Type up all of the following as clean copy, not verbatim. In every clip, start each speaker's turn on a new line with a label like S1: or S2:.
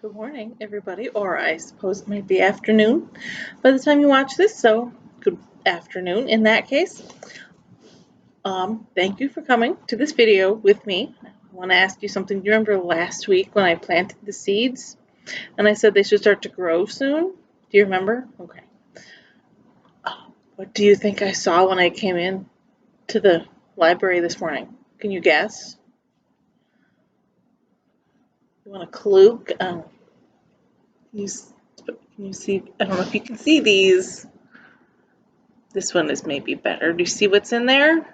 S1: Good morning, everybody, or I suppose it might be afternoon by the time you watch this, so good afternoon in that case. Thank you for coming to this video with me. I want to ask you something. Do you remember last week when I planted the seeds and I said they should start to grow soon? Do you remember? Okay. What do you think I saw when I came in to the library this morning? Can you guess? You want a clue? Can you see? I don't know if you can see these. This one is maybe better. Do you see what's in there?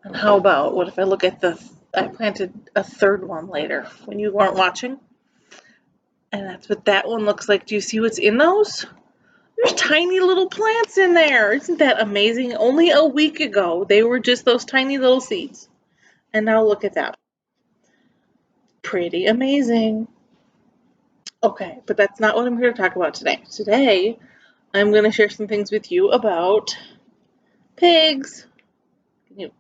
S1: And how about, what if I look at I planted a third one later when you weren't watching? And that's what that one looks like. Do you see what's in those? There's tiny little plants in there. Isn't that amazing? Only a week ago, they were just those tiny little seeds. And now look at that. Pretty amazing. Okay, but that's not what I'm here to talk about today. Today, I'm going to share some things with you about pigs. Can you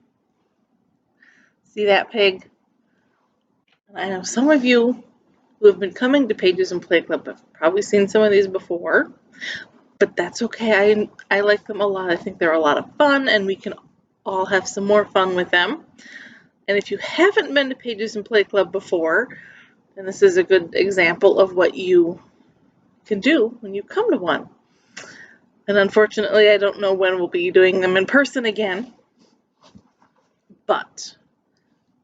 S1: see that pig? And I know some of you who have been coming to Pages and Play Club have probably seen some of these before, but that's okay. I like them a lot. I think they're a lot of fun, and we can all have some more fun with them. And if you haven't been to Pages and Play Club before, then this is a good example of what you can do when you come to one. And unfortunately, I don't know when we'll be doing them in person again, but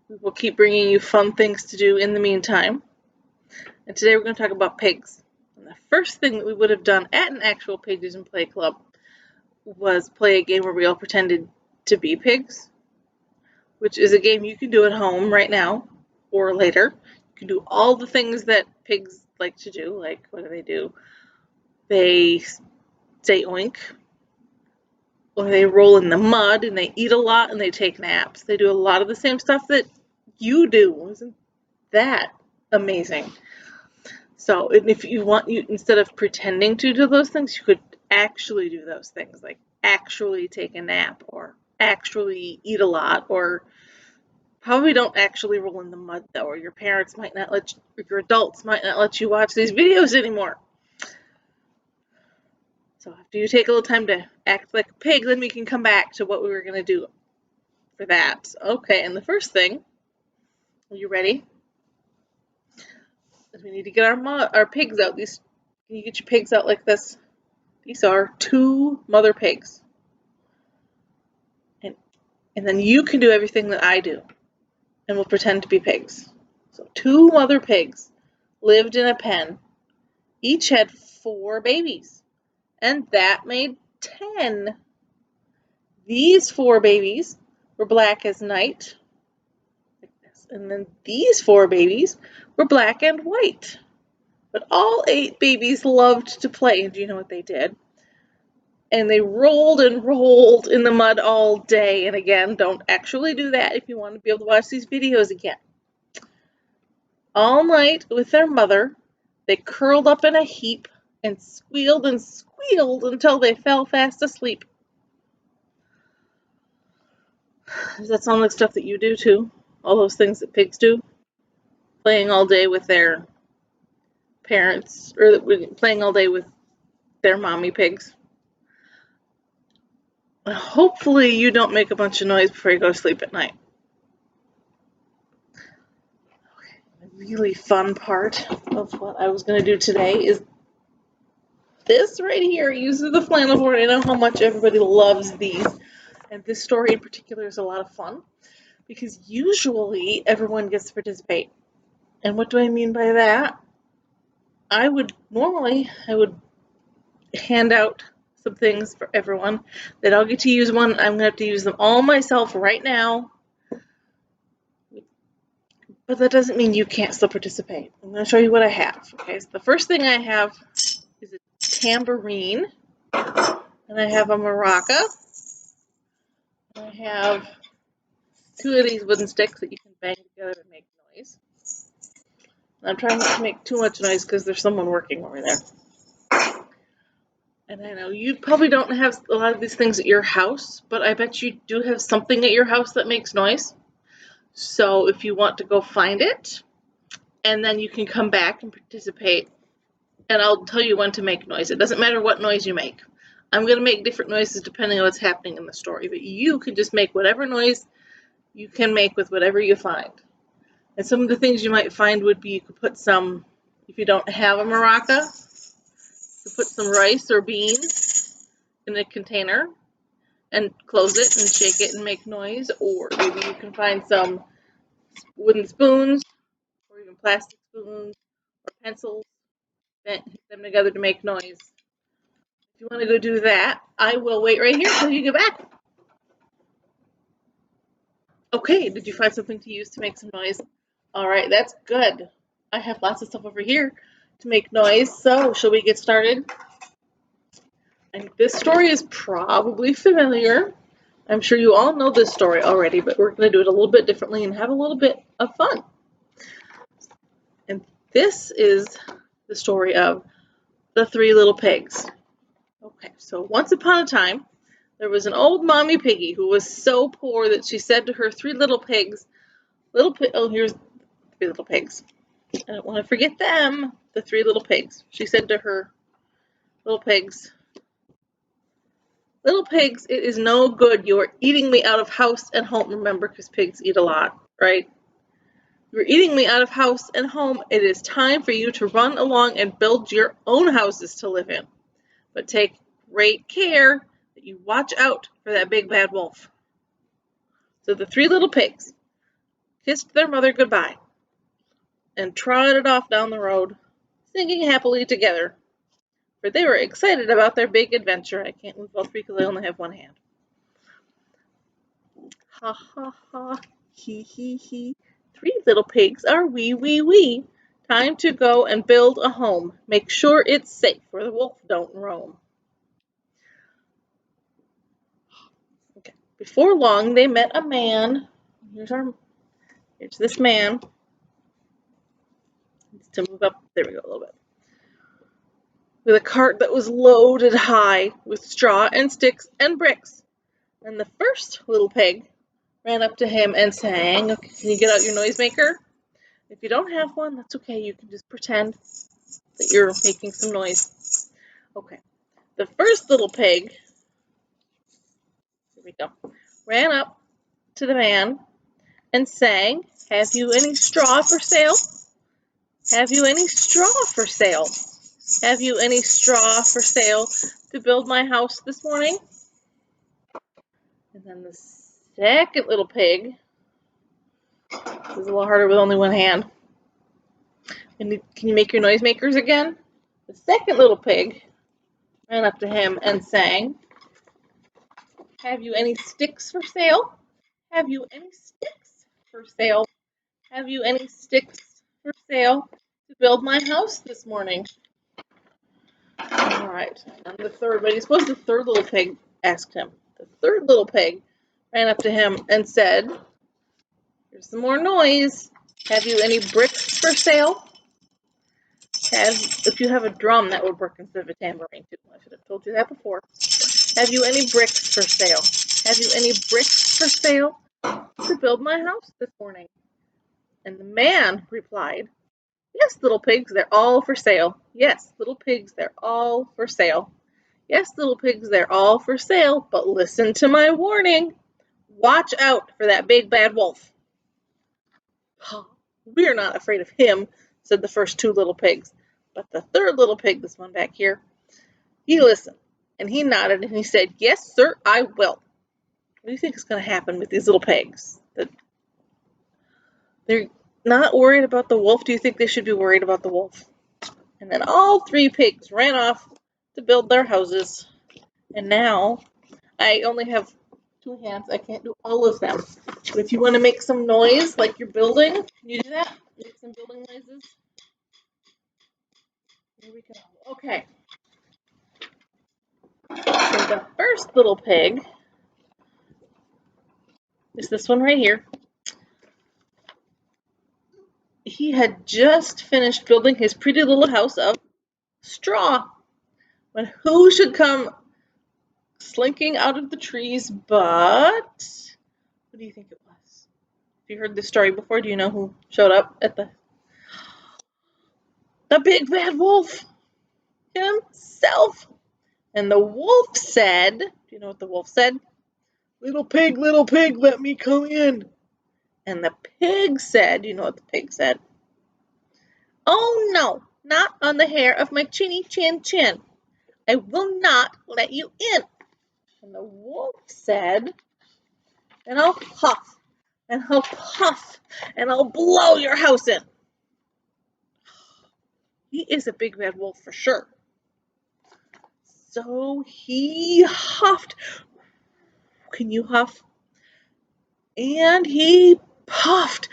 S1: we will keep bringing you fun things to do in the meantime. And today we're going to talk about pigs. And the first thing that we would have done at an actual Pages and Play Club was play a game where we all pretended to be pigs, which is a game you can do at home right now or later. You can do all the things that pigs like to do. Like, what do? They say oink, or they roll in the mud, and they eat a lot, and they take naps. They do a lot of the same stuff that you do. Isn't that amazing? So if you want, instead of pretending to do those things, you could actually do those things, like actually take a nap or actually eat a lot, or probably don't actually roll in the mud, though, or your parents might not let you, or your adults might not let you watch these videos anymore. So after you take a little time to act like a pig, then we can come back to what we were going to do for that. Okay, and the first thing, are you ready? We need to get our pigs out. Can you get your pigs out like this? These are 2 mother pigs. And then you can do everything that I do. And we'll pretend to be pigs. So 2 mother pigs lived in a pen. Each had 4 babies. And that made 10. These 4 babies were black as night. Like this. And then these 4 babies were black and white. But all 8 babies loved to play. And do you know what they did? And they rolled and rolled in the mud all day. And again, don't actually do that if you want to be able to watch these videos again. All night with their mother, they curled up in a heap and squealed until they fell fast asleep. Does that sound like stuff that you do too? All those things that pigs do? Playing all day with their parents, or playing all day with their mommy pigs. Hopefully you don't make a bunch of noise before you go to sleep at night. Okay, the really fun part of what I was going to do today is this right here. Uses the flannel board. I know how much everybody loves these. And this story in particular is a lot of fun because usually everyone gets to participate. And what do I mean by that? I would hand out some things for everyone. They all get to use one. I'm going to have to use them all myself right now. But that doesn't mean you can't still participate. I'm going to show you what I have. Okay, so the first thing I have is a tambourine. And I have a maraca. I have 2 of these wooden sticks that you can bang together and make noise. And I'm trying not to make too much noise because there's someone working over there. And I know you probably don't have a lot of these things at your house, but I bet you do have something at your house that makes noise. So if you want to go find it and then you can come back and participate, and I'll tell you when to make noise. It doesn't matter what noise you make. I'm going to make different noises depending on what's happening in the story, but you can just make whatever noise you can make with whatever you find. And some of the things you might find would be, you could put some, if you don't have a maraca, you could put some rice or beans in a container and close it and shake it and make noise. Or maybe you can find some wooden spoons or even plastic spoons or pencils, and hit them together to make noise. If you want to go do that, I will wait right here until you get back. Okay, did you find something to use to make some noise? All right, that's good. I have lots of stuff over here to make noise, so shall we get started? And this story is probably familiar. I'm sure you all know this story already, but we're going to do it a little bit differently and have a little bit of fun. And this is the story of the Three Little Pigs. Okay, so once upon a time, there was an old mommy piggy who was so poor that she said to her three little pigs, here's three little pigs. I don't want to forget them, the three little pigs. She said to her little pigs, it is no good. You are eating me out of house and home. Remember, because pigs eat a lot, right? You are eating me out of house and home. It is time for you to run along and build your own houses to live in. But take great care that you watch out for that big bad wolf. So the three little pigs kissed their mother goodbye and trotted off down the road, singing happily together, for they were excited about their big adventure. I can't move all three because I only have one hand. Ha ha ha, he he he. Three little pigs are wee. Time to go and build a home. Make sure it's safe where the wolf don't roam. Okay. Before long, they met a man. Here's this man. To move up, there we go a little bit. With a cart that was loaded high with straw and sticks and bricks. And the first little pig ran up to him and sang, okay, can you get out your noisemaker? If you don't have one, that's okay. You can just pretend that you're making some noise. Okay. The first little pig, here we go, ran up to the man and sang, have you any straw for sale? Have you any straw for sale? Have you any straw for sale to build my house this morning? And then the second little pig, this is a little harder with only one hand. And can you make your noisemakers again? The second little pig ran up to him and sang, have you any sticks for sale? Have you any sticks for sale? Have you any sticks for sale to build my house this morning? All right. And the third, what do you suppose the third little pig asked him? The third little pig ran up to him and said, here's some more noise. Have you any bricks for sale? If you have a drum, that would work instead of a tambourine too. I should have told you that before. Have you any bricks for sale? Have you any bricks for sale to build my house this morning? And the man replied, yes, little pigs, they're all for sale. Yes, little pigs, they're all for sale. Yes, little pigs, they're all for sale, but listen to my warning. Watch out for that big bad wolf. We're not afraid of him, said the first two little pigs. But the third little pig, this one back here, he listened, and he nodded, and he said, yes, sir, I will. What do you think is going to happen with these little pigs? They're not worried about the wolf. Do you think they should be worried about the wolf? And then all three pigs ran off to build their houses. And now I only have two hands. I can't do all of them. But if you want to make some noise like you're building, can you do that? Make some building noises. Here we go. Okay. So the first little pig is this one right here. He had just finished building his pretty little house of straw when who should come slinking out of the trees but, what do you think it was? Have you heard this story before? Do you know who showed up at the, the big bad wolf himself. And the wolf said, do you know what the wolf said? Little pig, let me come in. And the pig said, do you know what the pig said? Oh no, not on the hair of my chinny chin chin. I will not let you in. And the wolf said, and I'll huff, and I'll puff, and I'll blow your house in. He is a big bad wolf for sure. So he huffed. Can you huff? And he puffed.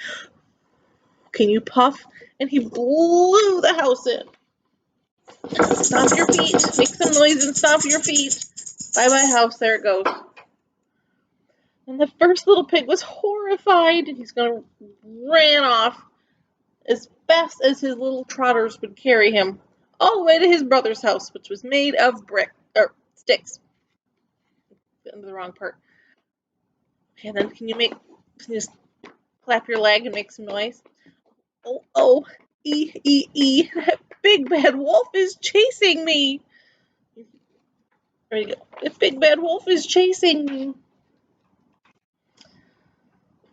S1: Can you puff? And he blew the house in. Stomp your feet. Make some noise and stomp your feet. Bye-bye house. There it goes. And the first little pig was horrified, and he's going to ran off as fast as his little trotters would carry him all the way to his brother's house, which was made of sticks. Into the wrong part. Okay, then can you just clap your leg and make some noise? Oh, oh, that big bad wolf is chasing me. There you go. The big bad wolf is chasing me.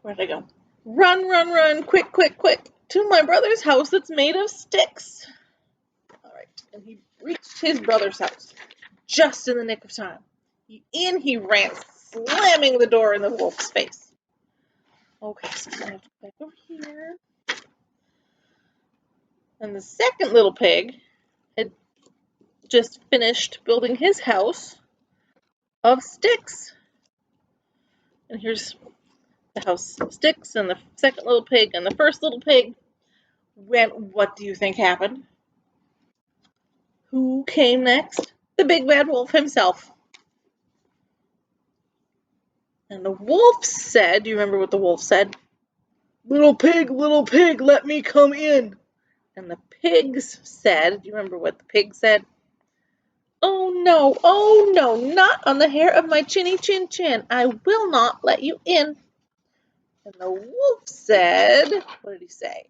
S1: Where'd I go? Run, run, run, quick, quick, quick, to my brother's house that's made of sticks. All right, and he reached his brother's house just in the nick of time. He ran, slamming the door in the wolf's face. Okay, so I'm going to have to go back over here. And the second little pig had just finished building his house of sticks. And here's the house of sticks and the second little pig and the first little pig. What do you think happened? Who came next? The big bad wolf himself. And the wolf said, do you remember what the wolf said? Little pig, let me come in. And the pigs said, do you remember what the pig said? Oh no, not on the hair of my chinny chin chin. I will not let you in. And the wolf said, what did he say?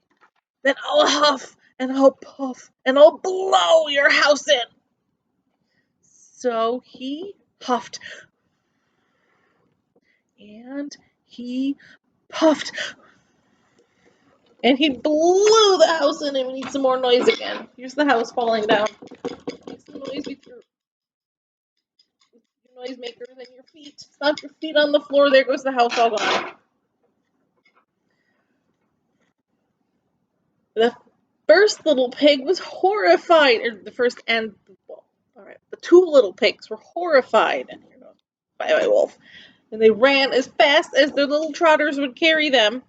S1: Then I'll huff, and I'll puff, and I'll blow your house in. So he huffed, and he puffed, and he blew the house in, and we need some more noise again. Here's the house falling down. Make some noise with your noise makers and your feet. Stomp your feet on the floor. There goes the house all gone. The first little pig was horrified. Or the first and well, all right, the two little pigs were horrified. And here goes bye-bye wolf. And they ran as fast as their little trotters would carry them.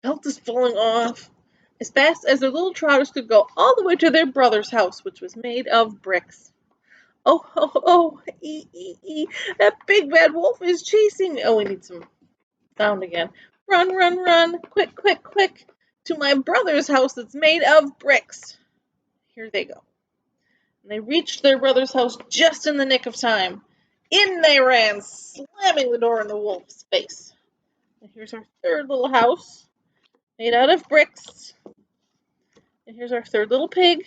S1: Belt is falling off. As fast as their little trotters could go all the way to their brother's house, which was made of bricks. Oh, oh, oh, that big bad wolf is chasing me. Oh, we need some sound again. Run, run, run, quick, quick, quick, to my brother's house that's made of bricks. Here they go. And they reached their brother's house just in the nick of time. In they ran, slamming the door in the wolf's face. And here's our third little house, made out of bricks. And here's our third little pig.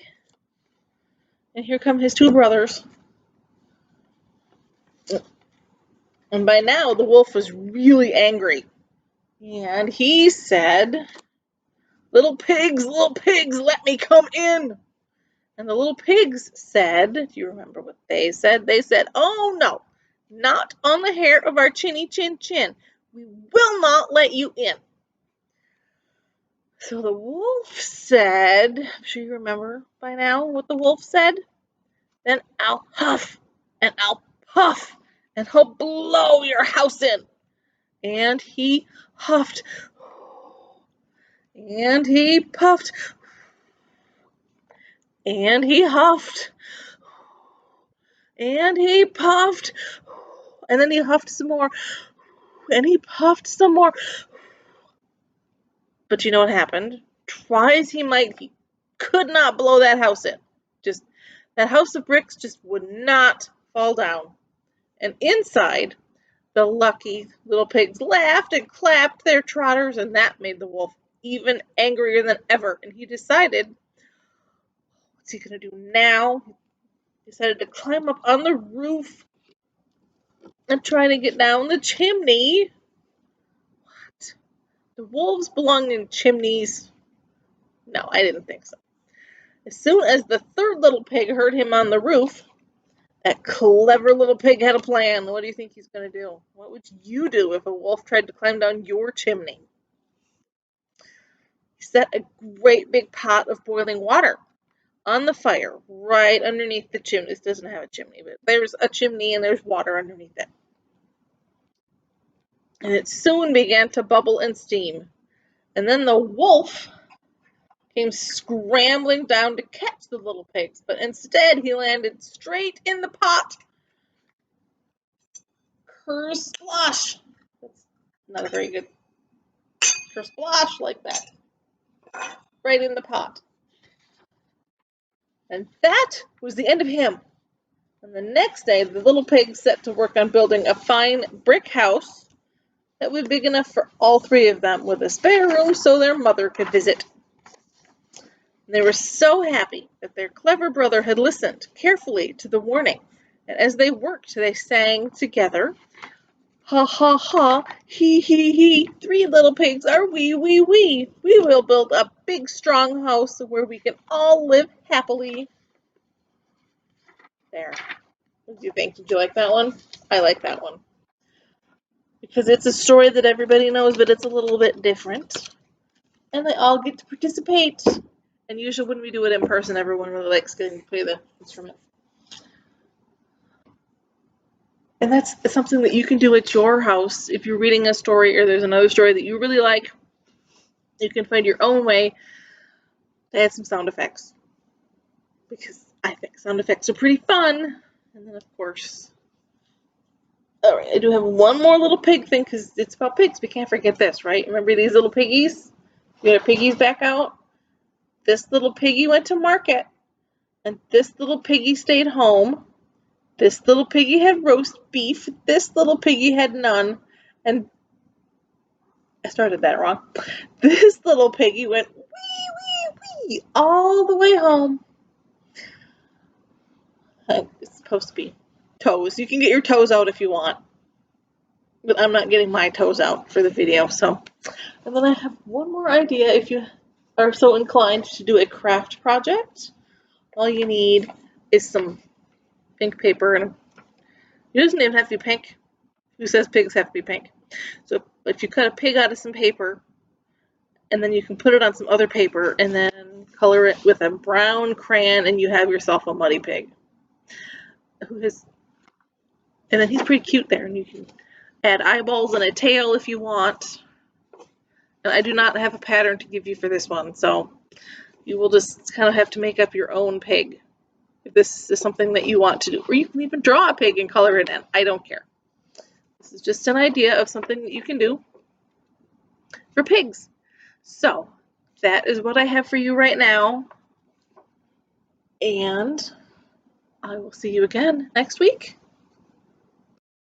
S1: And here come his two brothers. And by now, the wolf was really angry. And he said, little pigs, let me come in. And the little pigs said, do you remember what they said? They said, oh no, not on the hair of our chinny chin chin. We will not let you in. So the wolf said, I'm sure you remember by now what the wolf said. Then I'll huff and I'll puff and I'll blow your house in. And he huffed and he puffed and he huffed and he puffed and then he huffed some more and he puffed some more. But you know what happened? Try as he might, he could not blow that house in. Just that house of bricks just would not fall down. And inside, the lucky little pigs laughed and clapped their trotters, and that made the wolf even angrier than ever, and he decided, what's he going to do now? He decided to climb up on the roof and try to get down the chimney. What? Do wolves belong in chimneys? No, I didn't think so. As soon as the third little pig heard him on the roof, that clever little pig had a plan. What do you think he's going to do? What would you do if a wolf tried to climb down your chimney? He set a great big pot of boiling water on the fire right underneath the chimney. This doesn't have a chimney, but there's a chimney and there's water underneath it. And it soon began to bubble and steam. And then the wolf came scrambling down to catch the little pigs, but instead he landed straight in the pot. Kersplosh! That's not a very good kersplosh like that. Right in the pot. And that was the end of him. And the next day, the little pig set to work on building a fine brick house that would be big enough for all three of them, with a spare room so their mother could visit. They were so happy that their clever brother had listened carefully to the warning, and as they worked, they sang together, "Ha ha ha, he, three little pigs are we. We will build a big strong house where we can all live happily." There. What do you think? Did you like that one? I like that one. Because it's a story that everybody knows, but it's a little bit different. And they all get to participate. And usually when we do it in person, everyone really likes getting to play the instrument. And that's something that you can do at your house. If you're reading a story or there's another story that you really like, you can find your own way to add some sound effects. Because I think sound effects are pretty fun. And then, of course, alright, I do have one more little pig thing because it's about pigs. We can't forget this, right? Remember these little piggies? You got piggies back out? This little piggy went to market, and this little piggy stayed home. This little piggy had roast beef. This little piggy had none. And I started that wrong. This little piggy went wee all the way home. It's supposed to be toes. You can get your toes out if you want. But I'm not getting my toes out for the video. So, and then I have one more idea if you are so inclined to do a craft project. All you need is some pink paper, and it doesn't even have to be pink. Who says pigs have to be pink? So if you cut a pig out of some paper, and then you can put it on some other paper, and then color it with a brown crayon, and you have yourself a muddy pig. And then he's pretty cute there, and you can add eyeballs and a tail if you want. And I do not have a pattern to give you for this one, so you will just kind of have to make up your own pig if this is something that you want to do. Or you can even draw a pig and color it in. I don't care. This is just an idea of something that you can do for pigs. So that is what I have for you right now. And I will see you again next week.